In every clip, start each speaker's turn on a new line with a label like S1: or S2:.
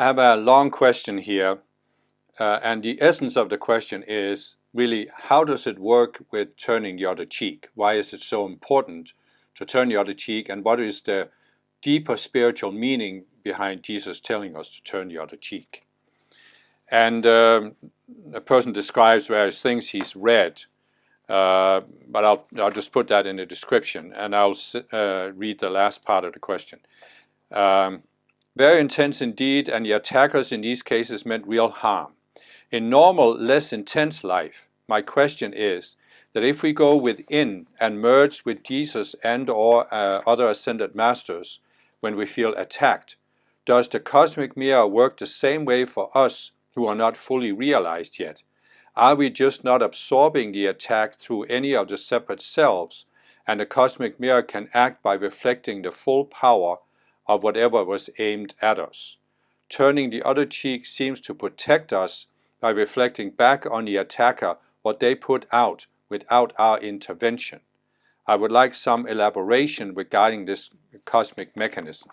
S1: I have a long question here, and the essence of the question is really, how does it work with turning the other cheek? Why is it so important to turn the other cheek, and what is the deeper spiritual meaning behind Jesus telling us to turn the other cheek? And a person describes various things he's read, but I'll just put that in the description, and I'll read the last part of the question. Very intense indeed, and the attackers in these cases meant real harm. In normal, less intense life, my question is that if we go within and merge with Jesus and or other ascended masters when we feel attacked, does the cosmic mirror work the same way for us who are not fully realized yet? Are we just not absorbing the attack through any of the separate selves, and the cosmic mirror can act by reflecting the full power of whatever was aimed at us? Turning the other cheek seems to protect us by reflecting back on the attacker what they put out without our intervention. I would like some elaboration regarding this cosmic mechanism.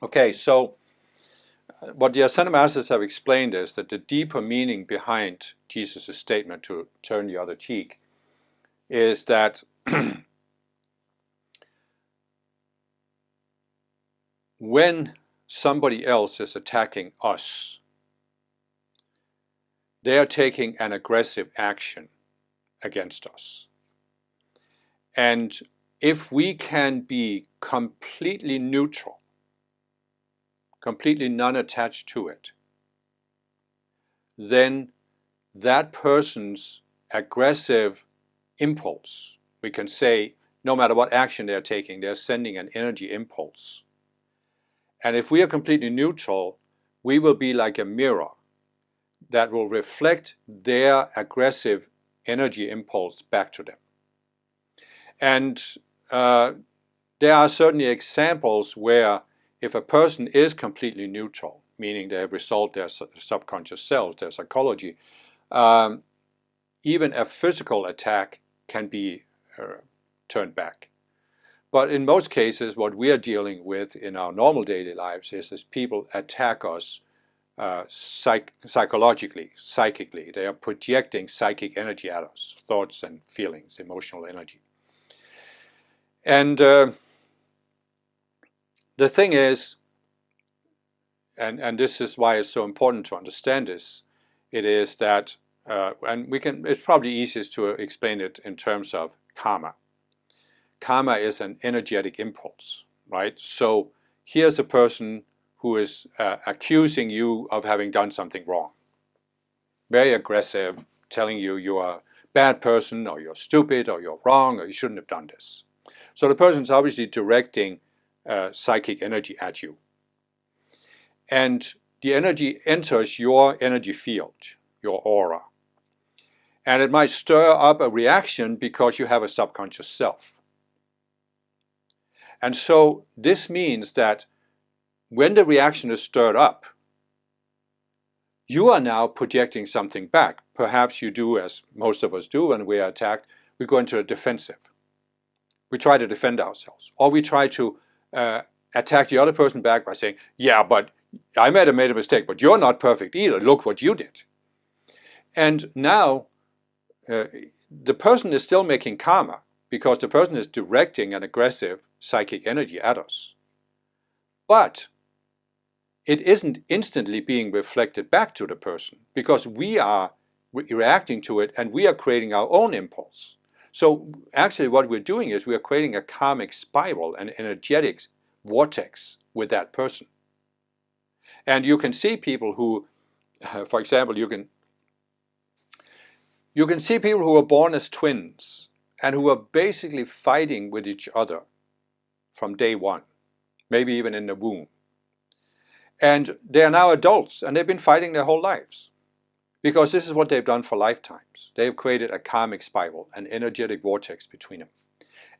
S1: Okay, so what the Ascended Masters have explained is that the deeper meaning behind Jesus' statement to turn the other cheek is that when somebody else is attacking us, they are taking an aggressive action against us. And if we can be completely neutral, completely non-attached to it, then that person's aggressive impulse, we can say, no matter what action they're taking, they're sending an energy impulse. And if we are completely neutral, we will be like a mirror that will reflect their aggressive energy impulse back to them. And there are certainly examples where if a person is completely neutral, meaning they have resolved their subconscious selves, their psychology, even a physical attack can be turned back. But in most cases, what we are dealing with in our normal daily lives is people attack us psychologically, psychically. They are projecting psychic energy at us, thoughts and feelings, emotional energy. And the thing is, and this is why it's so important to understand this, it is that, and it's probably easiest to explain it in terms of karma. Karma is an energetic impulse, right? So here's a person who is accusing you of having done something wrong. Very aggressive, telling you you are a bad person, or you're stupid, or you're wrong, or you shouldn't have done this. So the person's obviously directing psychic energy at you. And the energy enters your energy field, your aura. And it might stir up a reaction because you have a subconscious self. And so this means that when the reaction is stirred up, you are now projecting something back. Perhaps you do, as most of us do when we are attacked, we go into a defensive. We try to defend ourselves. Or we try to attack the other person back by saying, yeah, but I might have made a mistake, but you're not perfect either. Look what you did. And now the person is still making karma, because the person is directing an aggressive psychic energy at us. But it isn't instantly being reflected back to the person, because we are reacting to it and we are creating our own impulse. So actually what we're doing is we are creating a karmic spiral, an energetic vortex with that person. And you can see people who, for example, you can see people who are born as twins and who are basically fighting with each other from day one, maybe even in the womb. And they are now adults, and they've been fighting their whole lives, because this is what they've done for lifetimes. They've created a karmic spiral, an energetic vortex between them.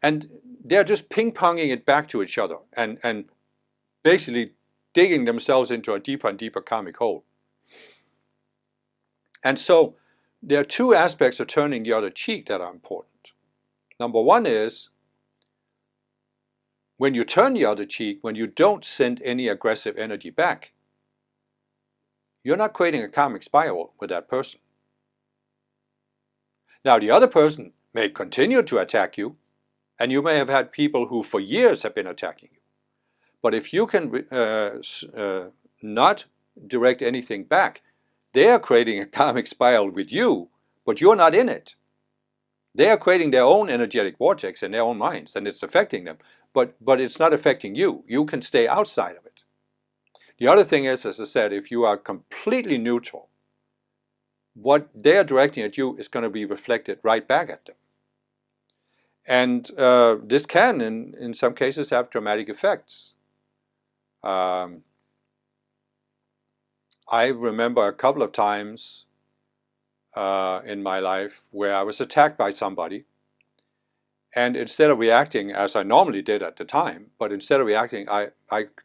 S1: And they're just ping-ponging it back to each other and basically digging themselves into a deeper and deeper karmic hole. And so there are two aspects of turning the other cheek that are important. Number one is, when you turn the other cheek, when you don't send any aggressive energy back, you're not creating a karmic spiral with that person. Now, the other person may continue to attack you, and you may have had people who for years have been attacking you. But if you can not direct anything back, they are creating a karmic spiral with you, but you're not in it. They are creating their own energetic vortex in their own minds, and it's affecting them. But it's not affecting you. You can stay outside of it. The other thing is, as I said, if you are completely neutral, what they are directing at you is going to be reflected right back at them. And this can, in some cases, have dramatic effects. I remember a couple of times in my life where I was attacked by somebody, and instead of reacting as I normally did at the time, but instead of reacting, I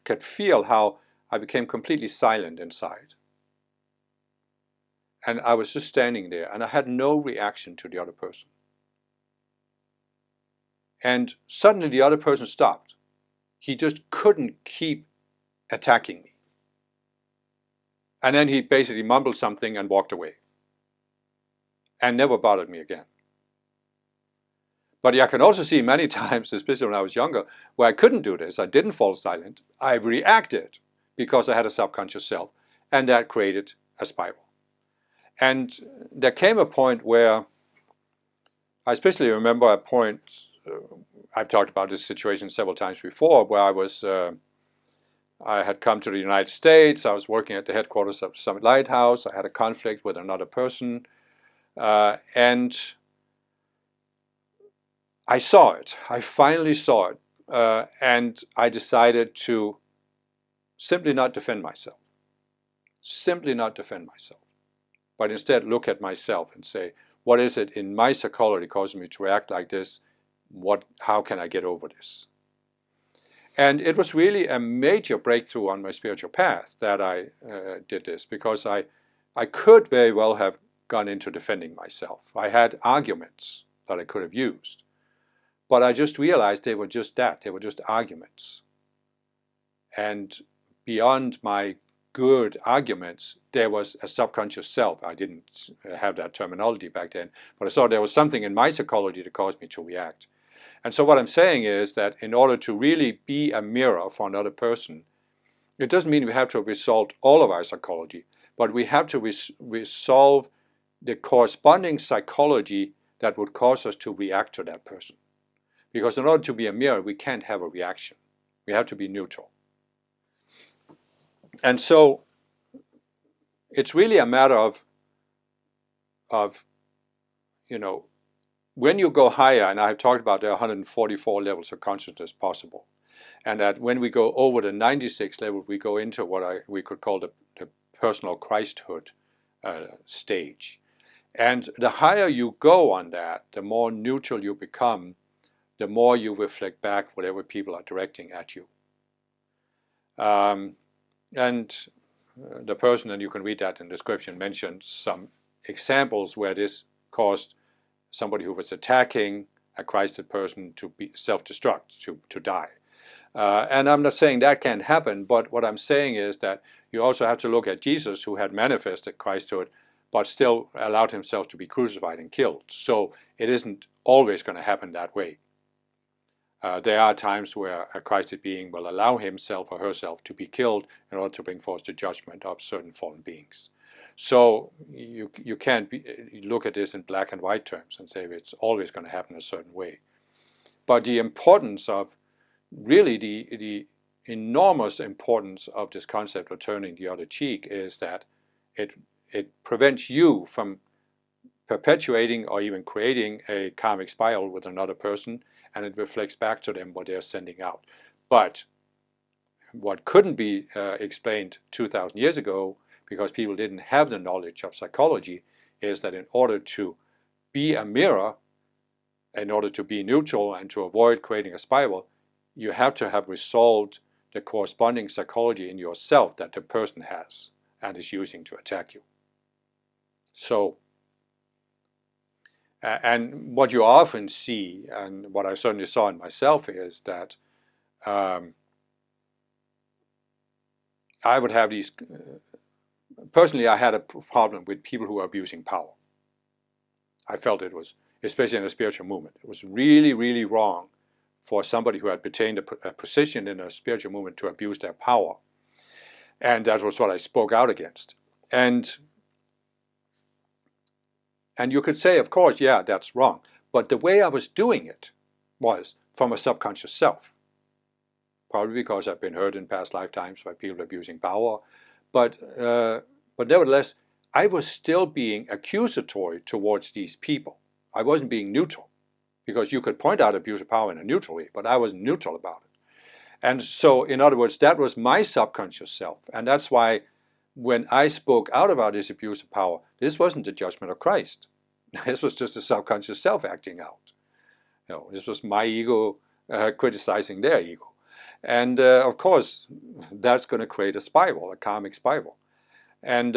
S1: could feel how I became completely silent inside. And I was just standing there, and I had no reaction to the other person. And suddenly the other person stopped. He just couldn't keep attacking me. And then he basically mumbled something and walked away. And never bothered me again. But I can also see many times, especially when I was younger, where I couldn't do this. I didn't fall silent. I reacted because I had a subconscious self. And that created a spiral. And there came a point where, I especially remember a point, I've talked about this situation several times before, where I had come to the United States. I was working at the headquarters of Summit Lighthouse. I had a conflict with another person. And I saw it. I finally saw it. And I decided to simply not defend myself. Simply not defend myself. But instead look at myself and say, what is it in my psychology causing me to react like this? How can I get over this? And it was really a major breakthrough on my spiritual path that I did this, because I could very well have gone into defending myself. I had arguments that I could have used, but I just realized they were just that. They were just arguments. And beyond my good arguments, there was a subconscious self. I didn't have that terminology back then, but I saw there was something in my psychology that caused me to react. And so what I'm saying is that in order to really be a mirror for another person, it doesn't mean we have to have resolved all of our psychology, but we have to resolve the corresponding psychology that would cause us to react to that person. Because in order to be a mirror, we can't have a reaction. We have to be neutral. And so it's really a matter of when you go higher, and I've talked about there are 144 levels of consciousness possible, and that when we go over the 96th level, we go into what we could call the personal Christhood stage. And the higher you go on that, the more neutral you become, the more you reflect back whatever people are directing at you. And the person, and you can read that in the description, mentioned some examples where this caused somebody who was attacking a Christed person to be self-destruct, to die. And I'm not saying that can't happen, but what I'm saying is that you also have to look at Jesus, who had manifested Christhood, but still allowed himself to be crucified and killed. So it isn't always going to happen that way. There are times where a Christed being will allow himself or herself to be killed in order to bring forth the judgment of certain fallen beings. So you can't look at this in black and white terms and say it's always going to happen a certain way. But the importance of, really the enormous importance of this concept of turning the other cheek is that it prevents you from perpetuating or even creating a karmic spiral with another person, and it reflects back to them what they're sending out. But what couldn't be explained 2,000 years ago, because people didn't have the knowledge of psychology, is that in order to be a mirror, in order to be neutral and to avoid creating a spiral, you have to have resolved the corresponding psychology in yourself that the person has and is using to attack you. So, and what you often see, and what I certainly saw in myself, is that I would have these personally, I had a problem with people who were abusing power. I felt it was, especially in a spiritual movement, it was really, really wrong for somebody who had attained a position in a spiritual movement to abuse their power. And that was what I spoke out against. And you could say, of course, yeah, that's wrong. But the way I was doing it was from a subconscious self. Probably because I've been hurt in past lifetimes by people abusing power. But nevertheless, I was still being accusatory towards these people. I wasn't being neutral, because you could point out abuse of power in a neutral way, but I wasn't neutral about it. And so, in other words, that was my subconscious self. And that's why when I spoke out about this abuse of power, this wasn't the judgment of Christ. This was just a subconscious self acting out. This was my ego criticizing their ego. And of course, that's going to create a spiral, a karmic spiral. And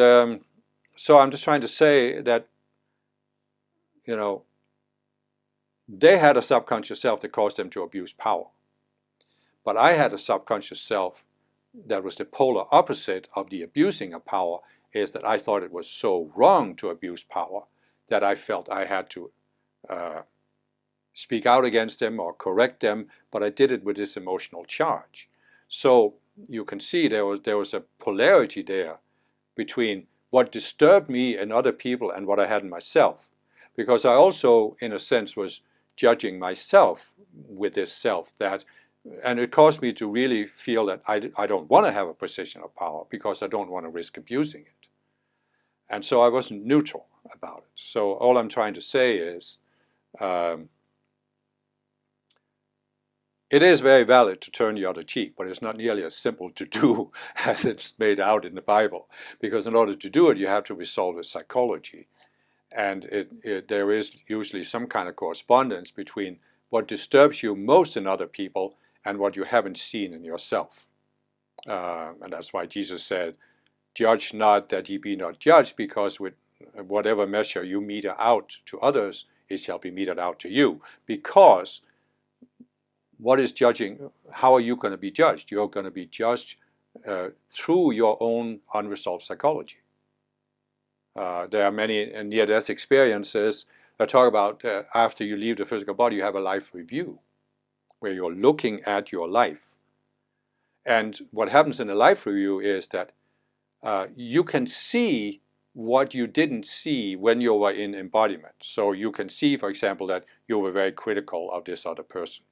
S1: so I'm just trying to say that, they had a subconscious self that caused them to abuse power. But I had a subconscious self that was the polar opposite of the abusing of power, is that I thought it was so wrong to abuse power that I felt I had to speak out against them or correct them, but I did it with this emotional charge. So you can see there was a polarity there between what disturbed me in other people and what I had in myself. Because I also, in a sense, was judging myself with this self, and it caused me to really feel that I don't want to have a position of power because I don't want to risk abusing it. And so I wasn't neutral about it. So all I'm trying to say is, it is very valid to turn the other cheek, but it's not nearly as simple to do as it's made out in the Bible. Because in order to do it, you have to resolve the psychology. And there is usually some kind of correspondence between what disturbs you most in other people and what you haven't seen in yourself. And that's why Jesus said, "Judge not that ye be not judged, because with whatever measure you meter out to others, it shall be meted out to you." Because what is judging? How are you going to be judged? You're going to be judged through your own unresolved psychology. There are many near-death experiences that talk about after you leave the physical body, you have a life review, where you're looking at your life. And what happens in a life review is that you can see what you didn't see when you were in embodiment. So you can see, for example, that you were very critical of this other person.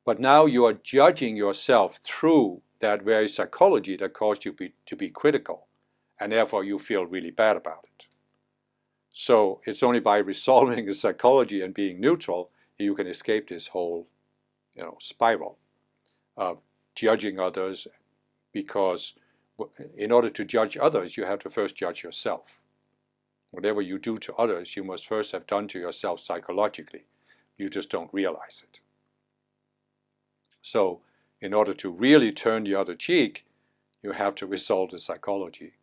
S1: But now you are judging yourself through that very psychology that caused you to be critical. And therefore you feel really bad about it. So it's only by resolving the psychology and being neutral that you can escape this whole spiral of judging others, because in order to judge others, you have to first judge yourself. Whatever you do to others, you must first have done to yourself psychologically. You just don't realize it. So in order to really turn the other cheek, you have to resolve the psychology.